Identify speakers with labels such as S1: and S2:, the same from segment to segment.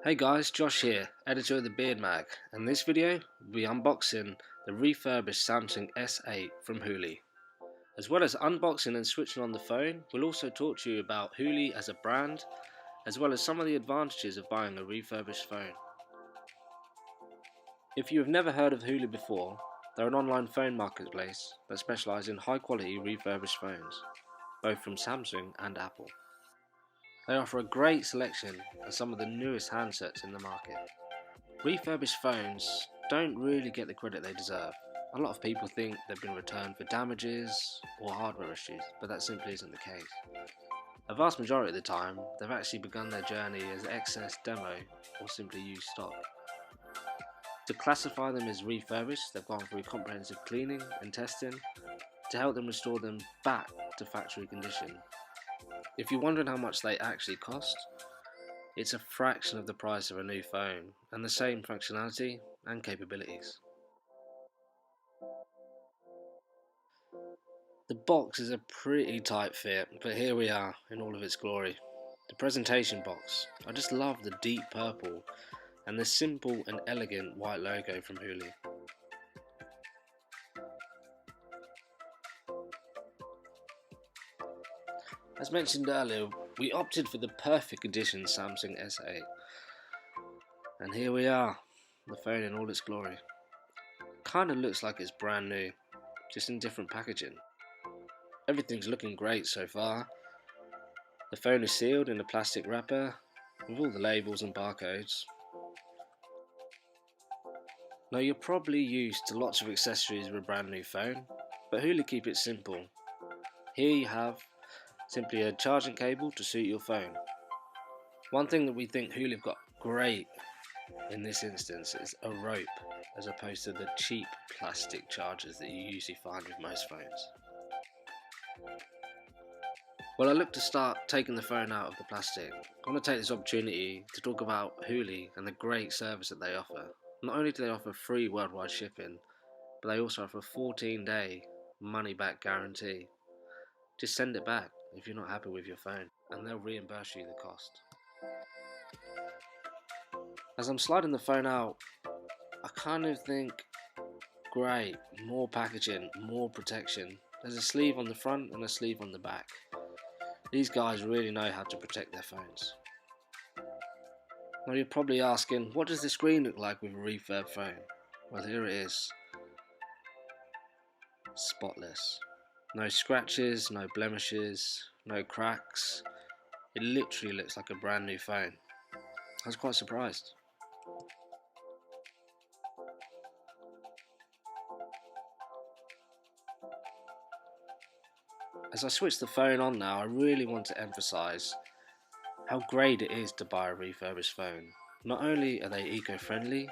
S1: Hey guys, Josh here, editor of the Beard Mag, and in this video we'll be unboxing the refurbished Samsung S8 from Hulii. As well as unboxing and switching on the phone, we'll also talk to you about Hulii as a brand, as well as some of the advantages of buying a refurbished phone. If you have never heard of Hulii before, they're an online phone marketplace that specialise in high quality refurbished phones, both from Samsung and Apple. They offer a great selection of some of the newest handsets in the market. Refurbished phones don't really get the credit they deserve. A lot of people think they've been returned for damages or hardware issues, but that simply isn't the case. A vast majority of the time, they've actually begun their journey as excess demo or simply used stock. To classify them as refurbished, they've gone through comprehensive cleaning and testing to help them restore them back to factory condition. If you're wondering how much they actually cost, it's a fraction of the price of a new phone and the same functionality and capabilities. The box is a pretty tight fit, but here we are in all of its glory. The presentation box, I just love the deep purple and the simple and elegant white logo from Hulii. As mentioned earlier, we opted for the perfect edition Samsung S8. And here we are, the phone in all its glory. Kinda looks like it's brand new, just in different packaging. Everything's looking great so far. The phone is sealed in a plastic wrapper with all the labels and barcodes. Now you're probably used to lots of accessories with a brand new phone, but Hulii keep it simple. Here you have simply a charging cable to suit your phone. One thing that we think Hulii have got great in this instance is a rope, as opposed to the cheap plastic chargers that you usually find with most phones. Well, I look to start taking the phone out of the plastic. I want to take this opportunity to talk about Hulii and the great service that they offer. Not only do they offer free worldwide shipping, but they also offer a 14-day money-back guarantee. Just send it back if you're not happy with your phone, and they'll reimburse you the cost. As I'm sliding the phone out, I kind of think, great, more packaging, more protection. There's a sleeve on the front and a sleeve on the back. These guys really know how to protect their phones. Now you're probably asking, what does the screen look like with a refurb phone? Well, here it is. Spotless. No scratches, no blemishes, no cracks. It literally looks like a brand new phone. I was quite surprised. As I switch the phone on now, I really want to emphasise how great it is to buy a refurbished phone. Not only are they eco-friendly,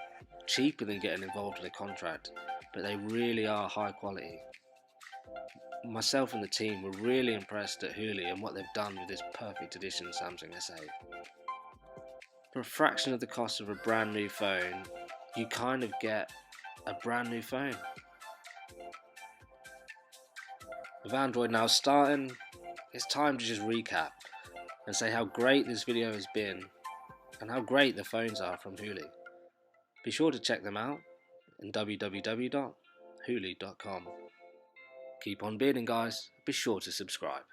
S1: cheaper than getting involved in a contract, but they really are high quality. Myself and the team were really impressed at Hulii and what they've done with this perfect edition Samsung S8. For a fraction of the cost of a brand new phone, you kind of get a brand new phone. With Android now starting, it's time to just recap and say how great this video has been and how great the phones are from Hulii. Be sure to check them out in www.hulii.com. Keep on bearding, guys. Be sure to subscribe.